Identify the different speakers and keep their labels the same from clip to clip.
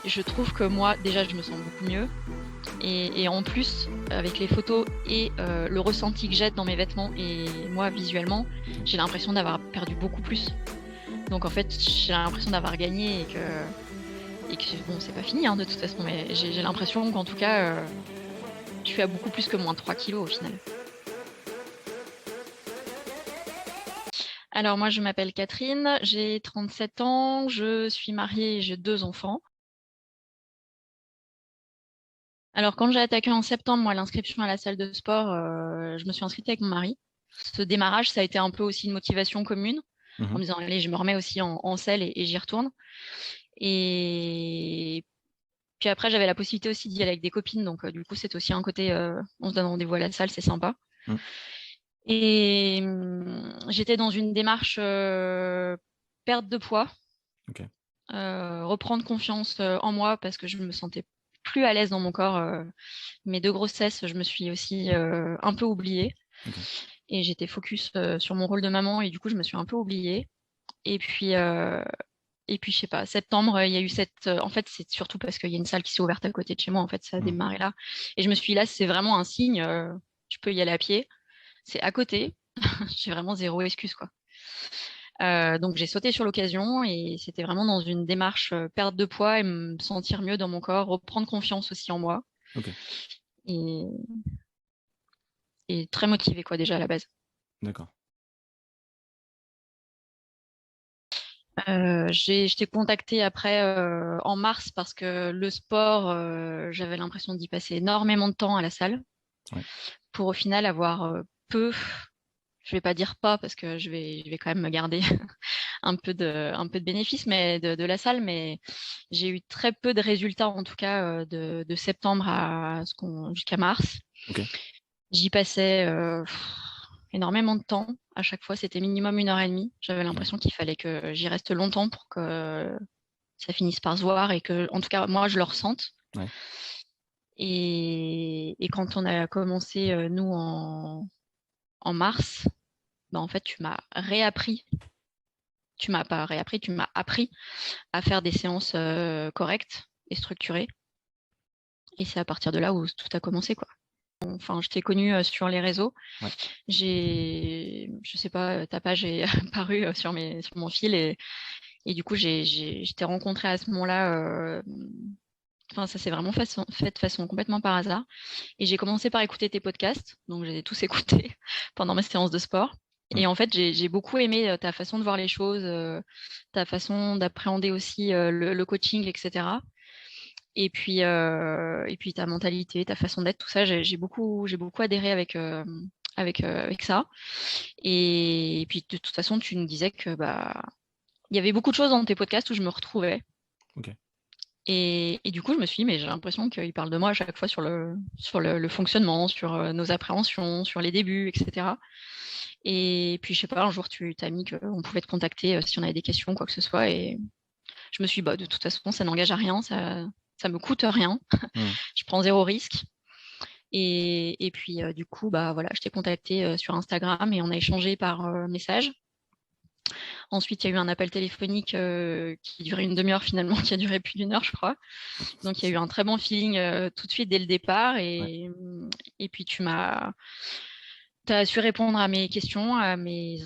Speaker 1: Je trouve que moi, déjà, je me sens beaucoup mieux. Et en plus, avec les photos et le ressenti que j'ai dans mes vêtements et moi, visuellement, j'ai l'impression d'avoir perdu beaucoup plus. Donc en fait, j'ai l'impression d'avoir gagné et que bon, c'est pas fini hein, de toute façon, mais j'ai l'impression qu'en tout cas, je suis à beaucoup plus que moins de 3 kilos au final. Alors moi, je m'appelle Catherine, j'ai 37 ans, je suis mariée et j'ai 2 enfants. Alors quand j'ai attaqué en septembre, moi, l'inscription à la salle de sport, je me suis inscrite avec mon mari. Ce démarrage, ça a été un peu aussi une motivation commune, en
Speaker 2: Mhm.
Speaker 1: me disant, allez, je me remets aussi en selle et j'y retourne. Et puis après, j'avais la possibilité aussi d'y aller avec des copines, donc du coup, c'est aussi un côté, on se donne rendez-vous à la salle, c'est sympa.
Speaker 2: Mhm.
Speaker 1: Et j'étais dans une démarche perte de poids,
Speaker 2: Ok.
Speaker 1: reprendre confiance en moi parce que je me sentais plus à l'aise dans mon corps. Mes 2 grossesses, je me suis aussi un peu oubliée
Speaker 2: Ok.
Speaker 1: et j'étais focus sur mon rôle de maman et du coup, je me suis un peu oubliée. Et puis, je sais pas, septembre, il y a eu cette. En fait, c'est surtout parce qu'il y a une salle qui s'est ouverte à côté de chez moi. En fait, ça a
Speaker 2: Mhm.
Speaker 1: démarré là. Et je me suis dit, là, c'est vraiment un signe. Je peux y aller à pied. C'est à côté. J'ai vraiment zéro excuse, quoi. Donc, j'ai sauté sur l'occasion et c'était vraiment dans une démarche perte de poids et me sentir mieux dans mon corps, reprendre confiance aussi en moi
Speaker 2: Ok.
Speaker 1: et, et très motivée, quoi, déjà à la base.
Speaker 2: D'accord.
Speaker 1: Je t'ai contacté après en mars parce que le sport, j'avais l'impression d'y passer énormément de temps à la salle
Speaker 2: Ouais.
Speaker 1: pour au final avoir peu, je vais pas dire pas parce que je vais quand même me garder un peu de bénéfices de la salle, mais j'ai eu très peu de résultats en tout cas de septembre à jusqu'à mars.
Speaker 2: Ok.
Speaker 1: J'y passais énormément de temps. À chaque fois, c'était minimum 1 heure et demie. J'avais
Speaker 2: Ouais.
Speaker 1: l'impression qu'il fallait que j'y reste longtemps pour que ça finisse par se voir et que, en tout cas, moi, je le ressente.
Speaker 2: Ouais.
Speaker 1: Et quand on a commencé, nous, en mars, bah, en fait, tu m'as réappris. Tu m'as pas réappris, tu m'as appris à faire des séances correctes et structurées. Et c'est à partir de là où tout a commencé, quoi. Enfin, je t'ai connu sur les réseaux.
Speaker 2: Ouais.
Speaker 1: Je sais pas, ta page est apparue sur mon fil et du coup, je t'ai rencontré à ce moment-là. Enfin, ça s'est vraiment fait de façon complètement par hasard. Et j'ai commencé par écouter tes podcasts, donc j'ai tous écoutés pendant mes séances de sport.
Speaker 2: Mhm.
Speaker 1: Et en fait, j'ai beaucoup aimé ta façon de voir les choses, ta façon d'appréhender aussi le coaching, etc. Et puis ta mentalité, ta façon d'être, tout ça, j'ai beaucoup adhéré avec ça. Et puis de toute façon, tu nous disais que bah il y avait beaucoup de choses dans tes podcasts où je me retrouvais.
Speaker 2: Ok.
Speaker 1: Et du coup, je me suis dit, mais j'ai l'impression qu'il parle de moi à chaque fois le fonctionnement, sur nos appréhensions, sur les débuts, etc. Et puis, je sais pas, un jour, tu t'as mis qu'on pouvait te contacter si on avait des questions, quoi que ce soit. Et je me suis dit, bah, de toute façon, ça n'engage à rien, ça me coûte rien.
Speaker 2: Mhm.
Speaker 1: Je prends zéro risque. Et puis, du coup, bah, voilà, je t'ai contacté sur Instagram et on a échangé par message. Ensuite, il y a eu un appel téléphonique qui durait une demi-heure finalement, qui a duré plus d'1 heure, je crois. Donc, il y a eu un très bon feeling tout de suite dès le départ.
Speaker 2: Ouais.
Speaker 1: Et puis, t'as su répondre à mes questions, à mes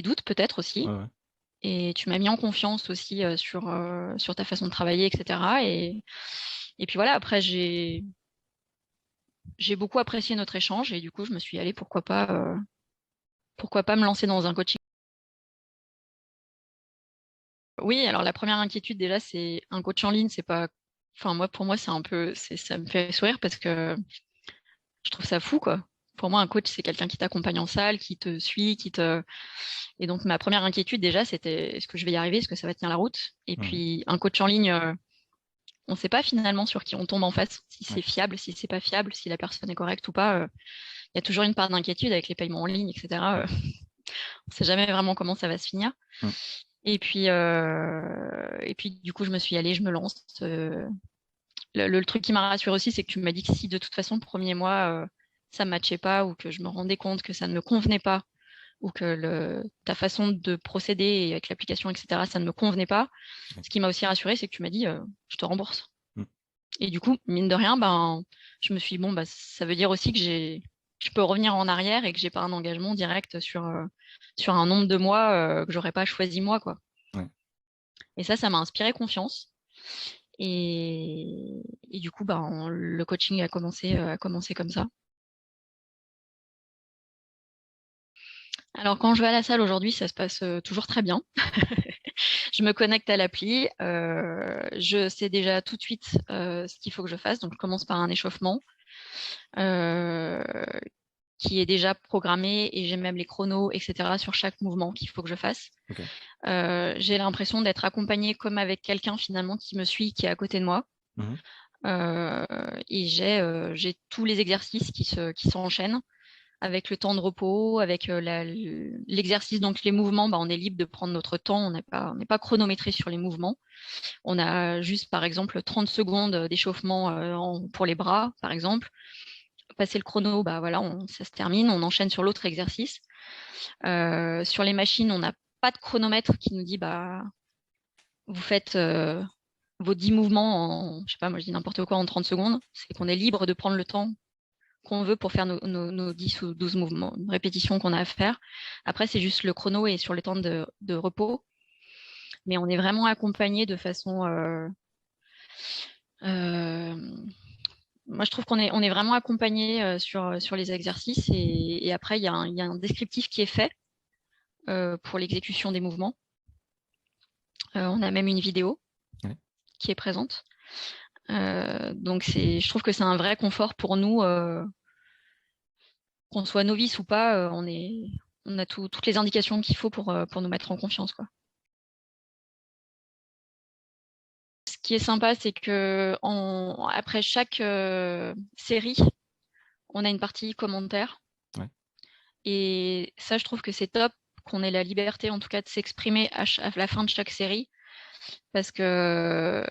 Speaker 1: doutes peut-être aussi.
Speaker 2: Ouais. Ouais.
Speaker 1: Et tu m'as mis en confiance aussi sur ta façon de travailler, etc. Et puis voilà, après, j'ai beaucoup apprécié notre échange. Et du coup, je me suis dit, allez, pourquoi pas me lancer dans un coaching. Oui, alors la première inquiétude déjà, c'est un coach en ligne, c'est pas. Enfin, moi, pour moi, c'est un peu. Ça me fait sourire parce que je trouve ça fou, quoi. Pour moi, un coach, c'est quelqu'un qui t'accompagne en salle, qui te suit, qui te. Et donc, ma première inquiétude, déjà, c'était est-ce que je vais y arriver, est-ce que ça va tenir la route? Et
Speaker 2: Mhm.
Speaker 1: puis, un coach en ligne, on ne sait pas finalement sur qui on tombe en face, si
Speaker 2: Ouais.
Speaker 1: c'est fiable, si c'est pas fiable, si la personne est correcte ou pas. Il y a toujours une part d'inquiétude avec les paiements en ligne, etc.
Speaker 2: Ouais.
Speaker 1: On ne sait jamais vraiment comment ça va se finir.
Speaker 2: Mhm.
Speaker 1: Et puis, du coup, je me suis dit, allez, je me lance. Le truc qui m'a rassuré aussi, c'est que tu m'as dit que si de toute façon, le premier mois, ça ne matchait pas ou que je me rendais compte que ça ne me convenait pas, ou que ta façon de procéder avec l'application, etc., ça ne me convenait pas. Ce qui m'a aussi rassurée, c'est que tu m'as dit, je te rembourse. Et du coup, mine de rien, je me suis dit, bon, ça veut dire aussi que je peux revenir en arrière et que j'ai pas un engagement direct sur un nombre de mois que j'aurais pas choisi moi, quoi.
Speaker 2: Ouais.
Speaker 1: Et ça m'a inspiré confiance. Et du coup, le coaching a commencé comme ça. Alors, quand je vais à la salle aujourd'hui, ça se passe toujours très bien. Je me connecte à l'appli. Je sais déjà tout de suite ce qu'il faut que je fasse. Donc, je commence par un échauffement euh, qui est déjà programmé et j'ai même les chronos, etc. sur chaque mouvement qu'il faut que je fasse.
Speaker 2: Okay.
Speaker 1: J'ai l'impression d'être accompagnée comme avec quelqu'un finalement qui me suit, qui est à côté de moi. Et j'ai tous les exercices qui s'enchaînent avec le temps de repos, avec l'exercice, donc les mouvements, on est libre de prendre notre temps, on n'est pas chronométré sur les mouvements. On a juste, par exemple, 30 secondes d'échauffement pour les bras, par exemple. Passer le chrono, voilà, ça se termine, on enchaîne sur l'autre exercice. Sur les machines, on n'a pas de chronomètre qui nous dit, vous faites vos 10 mouvements je sais pas, moi je dis n'importe quoi, en 30 secondes. C'est qu'on est libre de prendre le temps qu'on veut pour faire nos 10 ou 12 mouvements, répétitions qu'on a à faire. Après, c'est juste le chrono et sur les temps de repos. Mais on est vraiment accompagné de façon... moi, je trouve on est vraiment accompagné sur les exercices. Et après, il y a un descriptif qui est fait pour l'exécution des mouvements. On a même une vidéo qui est présente. Donc, je trouve que c'est un vrai confort pour nous, qu'on soit novice ou pas, on a toutes les indications qu'il faut pour nous mettre en confiance, quoi. Ce qui est sympa, c'est que après chaque série, on a une partie commentaire.
Speaker 2: Ouais.
Speaker 1: Et ça, je trouve que c'est top qu'on ait la liberté, en tout cas, de s'exprimer à la fin de chaque série. Parce que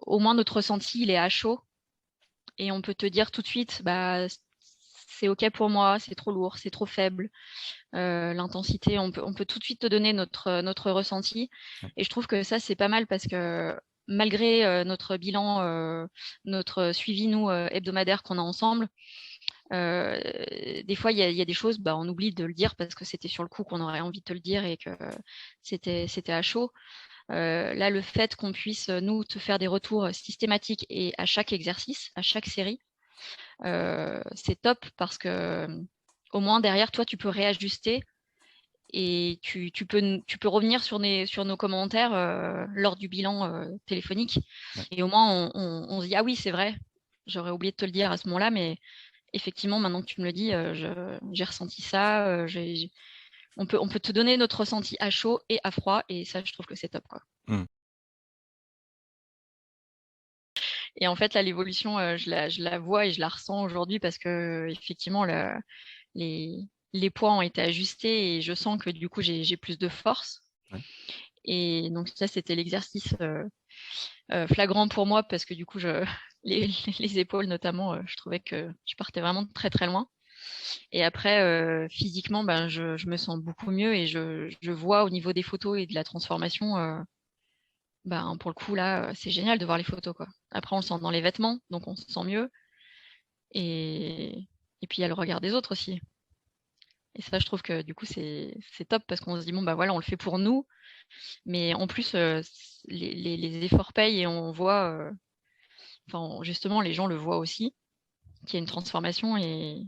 Speaker 1: au moins, notre ressenti, il est à chaud. Et on peut te dire tout de suite, c'est OK pour moi, c'est trop lourd, c'est trop faible. L'intensité, on peut tout de suite te donner notre ressenti.
Speaker 2: Ouais.
Speaker 1: Et je trouve que ça, c'est pas mal parce que malgré notre bilan, notre suivi, nous, hebdomadaire qu'on a ensemble, des fois, il y a des choses, on oublie de le dire parce que c'était sur le coup qu'on aurait envie de te le dire et que c'était à chaud. Là, le fait qu'on puisse, nous, te faire des retours systématiques et à chaque exercice, à chaque série, c'est top parce que au moins derrière toi, tu peux réajuster et tu peux revenir sur nos commentaires lors du bilan téléphonique.
Speaker 2: Ouais.
Speaker 1: Et au moins, on se dit, ah oui, c'est vrai, j'aurais oublié de te le dire à ce moment-là, mais effectivement, maintenant que tu me le dis, j'ai ressenti ça. On peut te donner notre ressenti à chaud et à froid, et ça, je trouve que c'est top, quoi. Et en fait, là, l'évolution, je la vois et je la ressens aujourd'hui parce que effectivement, les poids ont été ajustés et je sens que du coup, j'ai plus de force.
Speaker 2: Ouais.
Speaker 1: Et donc ça, c'était l'exercice flagrant pour moi parce que du coup, les épaules notamment, je trouvais que je partais vraiment très très loin. Et après, physiquement, je me sens beaucoup mieux et je vois au niveau des photos et de la transformation, pour le coup, là, c'est génial de voir les photos, quoi. Après, on le sent dans les vêtements, donc on se sent mieux. Et puis, il y a le regard des autres aussi. Et ça, je trouve que du coup, c'est top parce qu'on se dit, bon, voilà, on le fait pour nous. Mais en plus, les efforts payent et on voit, justement, les gens le voient aussi, qu'il y a une transformation et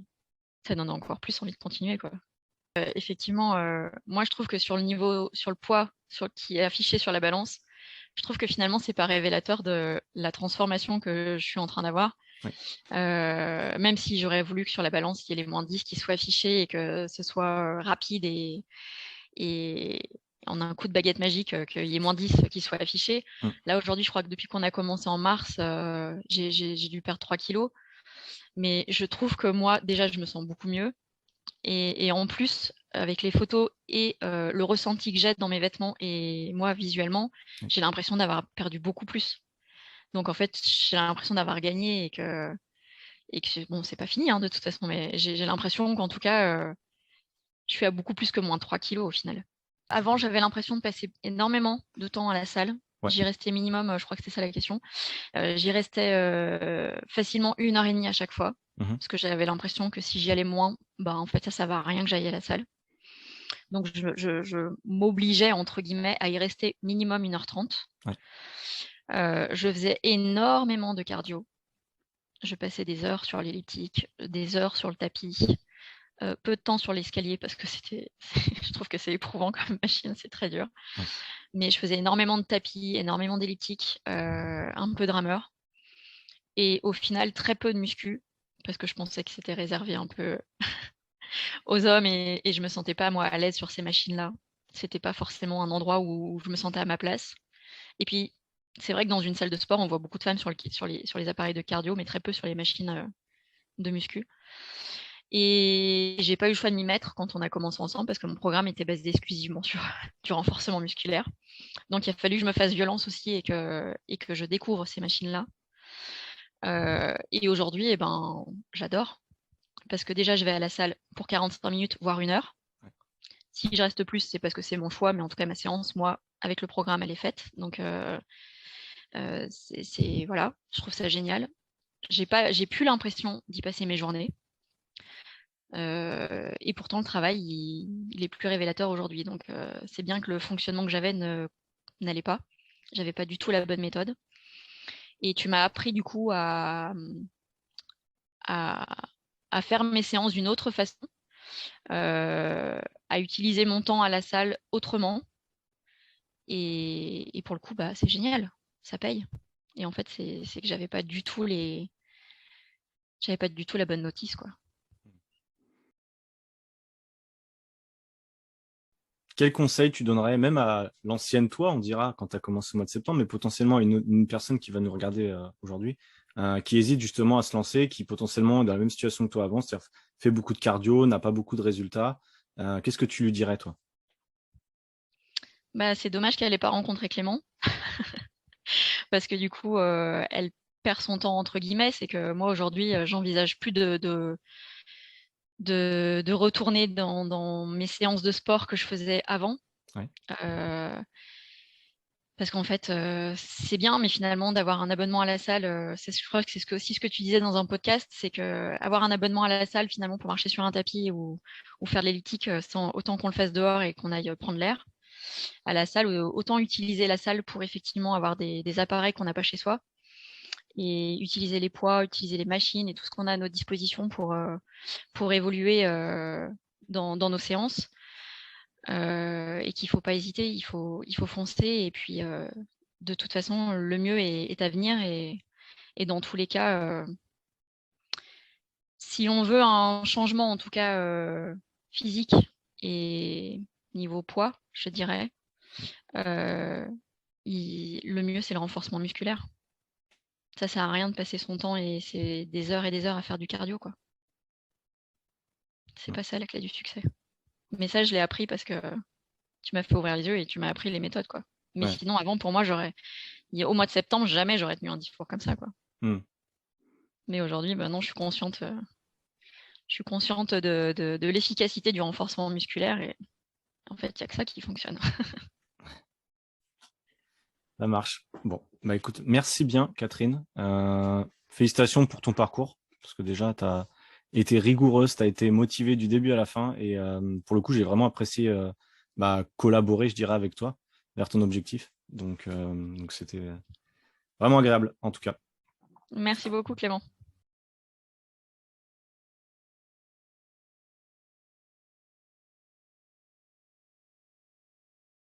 Speaker 1: ça donne encore plus envie de continuer, quoi. Effectivement, moi, je trouve que sur le poids qui est affiché sur la balance, je trouve que finalement, c'est pas révélateur de la transformation que je suis en train d'avoir.
Speaker 2: Ouais.
Speaker 1: Même si j'aurais voulu que sur la balance, il y ait les moins 10 qui soient affichés et que ce soit rapide et en un coup de baguette magique, qu'il y ait moins 10 qui soient affichés. Là, aujourd'hui, je crois que depuis qu'on a commencé en mars, j'ai dû perdre 3 kilos. Mais je trouve que moi, déjà, je me sens beaucoup mieux. Et en plus, avec les photos et le ressenti que j'ai dans mes vêtements et moi, visuellement, j'ai l'impression d'avoir perdu beaucoup plus. Donc, en fait, j'ai l'impression d'avoir gagné et que bon, c'est pas fini, hein, de toute façon, mais j'ai l'impression qu'en tout cas, je suis à beaucoup plus que moins 3 kilos au final. Avant, j'avais l'impression de passer énormément de temps à la salle.
Speaker 2: Ouais.
Speaker 1: J'y restais minimum, je crois que c'était ça la question. J'y restais facilement 1 heure et demie à chaque fois.
Speaker 2: Mhm.
Speaker 1: Parce que j'avais l'impression que si j'y allais moins, bah, en fait, ça ne va à rien que j'aille à la salle. Donc, je m'obligeais, entre guillemets, à y rester minimum 1h30.
Speaker 2: Ouais.
Speaker 1: Je faisais énormément de cardio. Je passais des heures sur l'elliptique, des heures sur le tapis, peu de temps sur l'escalier parce que je trouve que c'est éprouvant comme machine, c'est très dur.
Speaker 2: Ouais.
Speaker 1: Mais je faisais énormément de tapis, énormément d'elliptique, un peu de rameur. Et au final, très peu de muscu parce que je pensais que c'était réservé un peu aux hommes et je me sentais pas, moi, à l'aise sur ces machines-là. C'était pas forcément un endroit où je me sentais à ma place. Et puis, c'est vrai que dans une salle de sport, on voit beaucoup de femmes sur les appareils de cardio, mais très peu sur les machines de muscu. Et j'ai pas eu le choix de m'y mettre quand on a commencé ensemble parce que mon programme était basé exclusivement sur du renforcement musculaire. Donc il a fallu que je me fasse violence aussi et que je découvre ces machines-là. Et aujourd'hui, eh ben, j'adore parce que déjà, je vais à la salle pour 45 minutes, voire 1 heure. Si je reste plus, c'est parce que c'est mon choix, mais en tout cas, ma séance, moi, avec le programme, elle est faite. Donc, voilà, je trouve ça génial. J'ai plus l'impression d'y passer mes journées. Et pourtant, le travail, il est plus révélateur aujourd'hui. Donc, c'est bien que le fonctionnement que j'avais n'allait pas. J'avais pas du tout la bonne méthode. Et tu m'as appris du coup à, à faire mes séances d'une autre façon, à utiliser mon temps à la salle autrement. Et pour le coup, bah, c'est génial, ça paye. Et en fait, c'est que j'avais pas du tout la bonne notice, quoi.
Speaker 2: Quel conseil tu donnerais même à l'ancienne toi, on dira, quand tu as commencé au mois de septembre, mais potentiellement à une personne qui va nous regarder aujourd'hui, qui hésite justement à se lancer, qui potentiellement est dans la même situation que toi avant, c'est-à-dire fait beaucoup de cardio, n'a pas beaucoup de résultats. Qu'est-ce que tu lui dirais, toi?
Speaker 1: Bah, c'est dommage qu'elle ait pas rencontré Clément, parce que du coup, elle perd son temps entre guillemets. C'est que moi aujourd'hui, j'envisage plus de retourner dans mes séances de sport que je faisais avant.
Speaker 2: Ouais.
Speaker 1: Euh, Parce qu'en fait, c'est bien, mais finalement, d'avoir un abonnement à la salle, je crois que c'est aussi ce que tu disais dans un podcast, c'est que avoir un abonnement à la salle, finalement, pour marcher sur un tapis ou faire de l'elliptique, autant qu'on le fasse dehors et qu'on aille prendre l'air à la salle, autant utiliser la salle pour effectivement avoir des appareils qu'on n'a pas chez soi et utiliser les poids, utiliser les machines et tout ce qu'on a à notre disposition pour évoluer dans nos séances. Et qu'il ne faut pas hésiter, il faut foncer. Et puis, de toute façon, le mieux est à venir. Et dans tous les cas, si on veut un changement, en tout cas physique et niveau poids, je dirais, euh, le mieux, c'est le renforcement musculaire. Ça sert à rien de passer son temps et c'est des heures et des heures à faire du cardio, quoi. C'est pas ça la clé du succès. Mais ça, je l'ai appris parce que tu m'as fait ouvrir les yeux et tu m'as appris les méthodes, quoi. Mais
Speaker 2: Ouais.
Speaker 1: sinon, avant, pour moi, au mois de septembre, jamais j'aurais tenu un discours comme ça, quoi.
Speaker 2: Hmm.
Speaker 1: Mais aujourd'hui, bah non, je suis consciente de l'efficacité du renforcement musculaire et en fait, il n'y a que ça qui fonctionne.
Speaker 2: Ça marche. Bon, bah écoute, merci bien, Catherine. Félicitations pour ton parcours, parce que déjà, tu as été rigoureuse, tu as été motivée du début à la fin. Et pour le coup, j'ai vraiment apprécié collaborer, je dirais, avec toi vers ton objectif. Donc c'était vraiment agréable, en tout cas.
Speaker 1: Merci beaucoup, Clément.